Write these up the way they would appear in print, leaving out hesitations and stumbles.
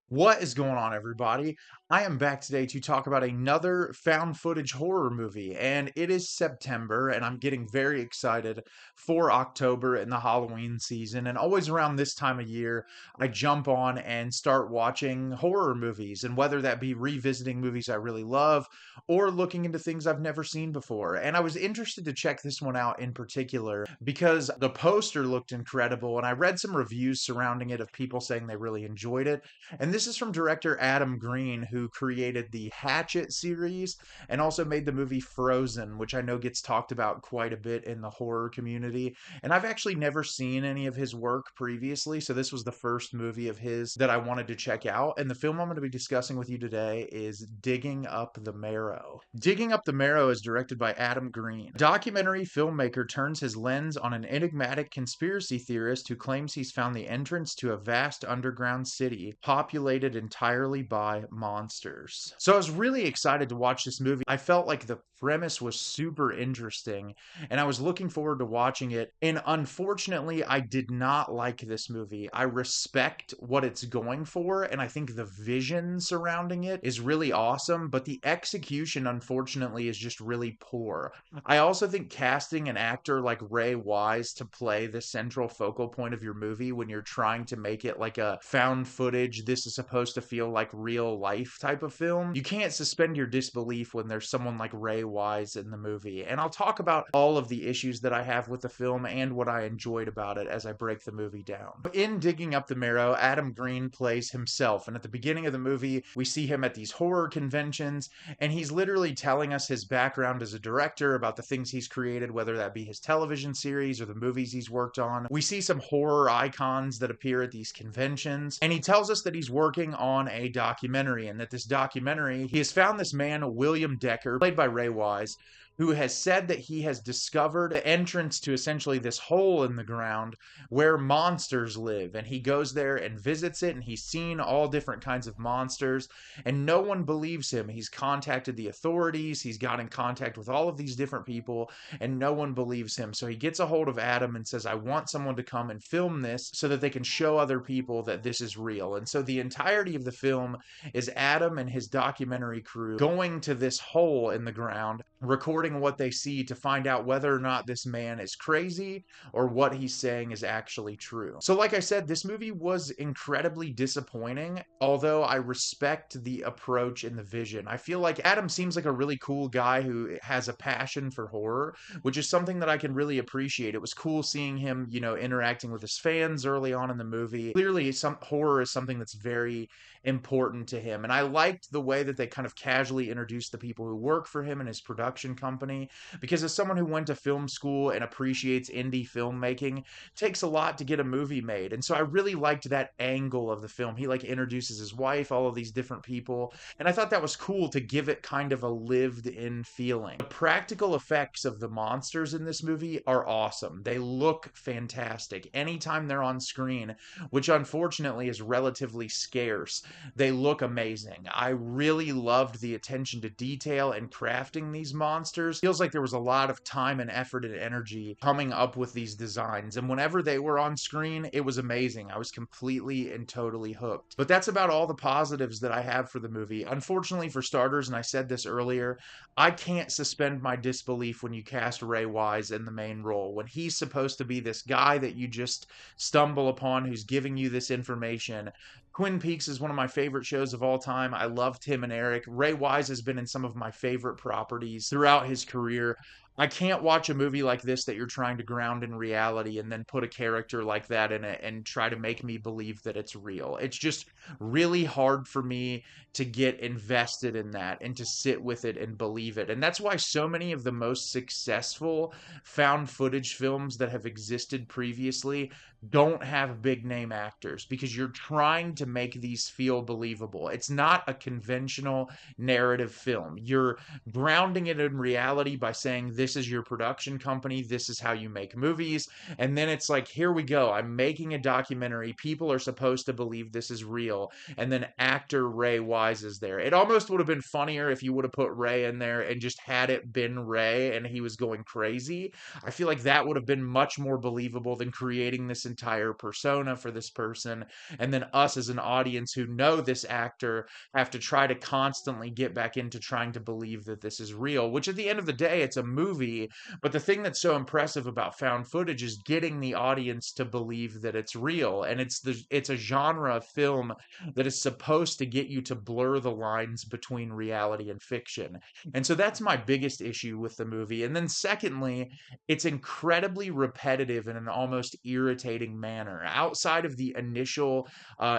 What is going on, everybody? I am back today to talk about another found footage horror movie, and it is September, and I'm getting very excited for October and the Halloween season. And always around this time of year, I jump on and start watching horror movies, and whether that be revisiting movies I really love or looking into things I've never seen before. And I was interested to check this one out in particular because the poster looked incredible, and I read some reviews surrounding it of people saying they really enjoyed it. And this is from director Adam Green, who created the Hatchet series and also made the movie Frozen, which I know gets talked about quite a bit in the horror community. And I've actually never seen any of his work previously, so this was the first movie of his that I wanted to check out. And the film I'm going to be discussing with you today is Digging Up the Marrow. Digging Up the Marrow is directed by Adam Green. Documentary filmmaker turns his lens on an enigmatic conspiracy theorist who claims he's found the entrance to a vast underground city populated entirely by monsters. So I was really excited to watch this movie. I felt like the premise was super interesting and I was looking forward to watching it. And unfortunately, I did not like this movie. I respect what it's going for, and I think the vision surrounding it is really awesome, but the execution, unfortunately, is just really poor. I also think casting an actor like Ray Wise to play the central focal point of your movie when you're trying to make it like a found footage, this is supposed to feel like real life type of film, you can't suspend your disbelief when there's someone like Ray Wise in the movie. And I'll talk about all of the issues that I have with the film and what I enjoyed about it as I break the movie down. In Digging Up the Marrow, Adam Green plays himself. And at the beginning of the movie, we see him at these horror conventions, and he's literally telling us his background as a director about the things he's created, whether that be his television series or the movies he's worked on. We see some horror icons that appear at these conventions, and he tells us that he's working on a documentary, and that this documentary, he has found this man, William Decker, played by Ray Wise, who has said that he has discovered the entrance to essentially this hole in the ground where monsters live. And he goes there and visits it, and he's seen all different kinds of monsters, and no one believes him. He's contacted the authorities, he's got in contact with all of these different people, and no one believes him. So he gets a hold of Adam and says, I want someone to come and film this so that they can show other people that this is real. And so the entirety of the film is Adam and his documentary crew going to this hole in the ground, recording what they see to find out whether or not this man is crazy or what he's saying is actually true. So, like I said, this movie was incredibly disappointing, although I respect the approach and the vision. I feel like Adam seems like a really cool guy who has a passion for horror, which is something that I can really appreciate. It was cool seeing him, interacting with his fans early on in the movie. Clearly, some horror is something that's very important to him. And I liked the way that they kind of casually introduced the people who work for him and his production company, because as someone who went to film school and appreciates indie filmmaking, it takes a lot to get a movie made. And so I really liked that angle of the film. He like introduces his wife, all of these different people, and I thought that was cool to give it kind of a lived in feeling. The practical effects of the monsters in this movie are awesome. They look fantastic anytime they're on screen, which unfortunately is relatively scarce. They look amazing. I really loved the attention to detail and crafting these monsters. Feels like there was a lot of time and effort and energy coming up with these designs. And whenever they were on screen, it was amazing. I was completely and totally hooked. But that's about all the positives that I have for the movie. Unfortunately, for starters, and I said this earlier, I can't suspend my disbelief when you cast Ray Wise in the main role. When he's supposed to be this guy that you just stumble upon who's giving you this information. Twin Peaks is one of my favorite shows of all time. I love Tim and Eric. Ray Wise has been in some of my favorite properties throughout his career. I can't watch a movie like this that you're trying to ground in reality and then put a character like that in it and try to make me believe that it's real. It's just really hard for me to get invested in that and to sit with it and believe it. And that's why so many of the most successful found footage films that have existed previously don't have big name actors, because you're trying to make these feel believable. It's not a conventional narrative film. You're grounding it in reality by saying this is your production company, this is how you make movies. And then it's like, here we go, I'm making a documentary, people are supposed to believe this is real, and then actor Ray Wise is there. It almost would have been funnier if you would have put Ray in there and just had it been Ray and he was going crazy. I feel like that would have been much more believable than creating this entire persona for this person, and then us as an audience who know this actor have to try to constantly get back into trying to believe that this is real, which at the end of the day, it's a movie. But the thing that's so impressive about found footage is getting the audience to believe that it's real. And it's a genre of film that is supposed to get you to blur the lines between reality and fiction. And so that's my biggest issue with the movie. And then secondly, it's incredibly repetitive in an almost irritating manner. Outside of the initial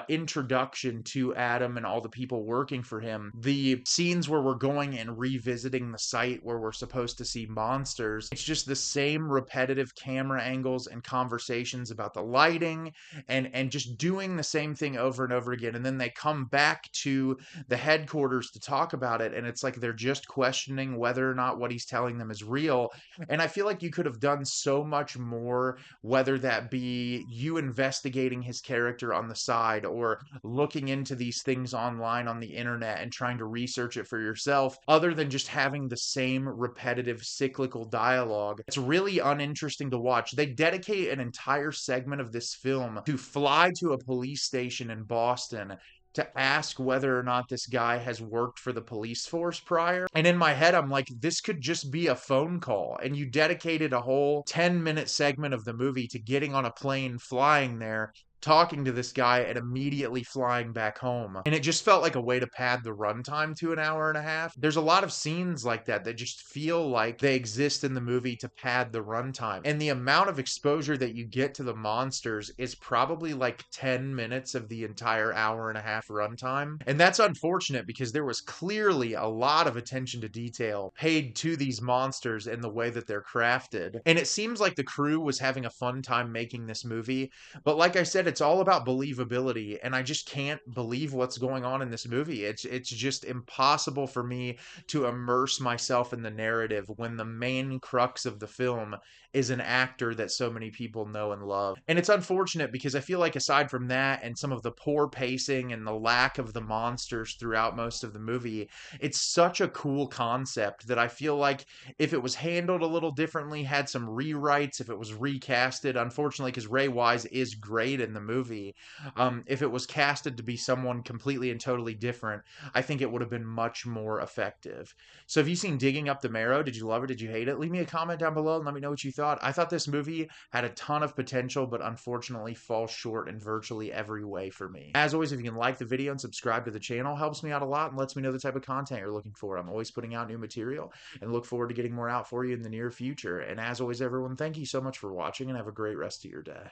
introduction to Adam and all the people working for him, the scenes where we're going and revisiting the site where we're supposed to see monsters, it's just the same repetitive camera angles and conversations about the lighting and just doing the same thing over and over again. And then they come back to the headquarters to talk about it, and it's like they're just questioning whether or not what he's telling them is real. And I feel like you could have done so much more, whether that be you investigating his character on the side or looking into these things online on the internet and trying to research it for yourself, other than just having the same repetitive cyclical dialogue. It's really uninteresting to watch. They dedicate an entire segment of this film to fly to a police station in Boston to ask whether or not this guy has worked for the police force prior. And in my head, I'm like, this could just be a phone call. And you dedicated a whole 10-minute segment of the movie to getting on a plane, flying there, talking to this guy, and immediately flying back home. And it just felt like a way to pad the runtime to an hour and a half. There's a lot of scenes like that that just feel like they exist in the movie to pad the runtime. And the amount of exposure that you get to the monsters is probably like 10 minutes of the entire hour and a half runtime. And that's unfortunate because there was clearly a lot of attention to detail paid to these monsters and the way that they're crafted. And it seems like the crew was having a fun time making this movie. But like I said, it's all about believability, and I just can't believe what's going on in this movie. It's just impossible for me to immerse myself in the narrative when the main crux of the film is an actor that so many people know and love. And it's unfortunate because I feel like aside from that and some of the poor pacing and the lack of the monsters throughout most of the movie, it's such a cool concept that I feel like if it was handled a little differently, had some rewrites, if it was recasted, unfortunately, because Ray Wise is great in the movie, if it was casted to be someone completely and totally different, I think it would have been much more effective. So have you seen Digging Up the Marrow? Did you love it? Did you hate it? Leave me a comment down below and let me know what you thought. I thought this movie had a ton of potential, but unfortunately falls short in virtually every way for me. As always, if you can like the video and subscribe to the channel, helps me out a lot and lets me know the type of content you're looking for. I'm always putting out new material and look forward to getting more out for you in the near future. And as always, everyone, thank you so much for watching and have a great rest of your day.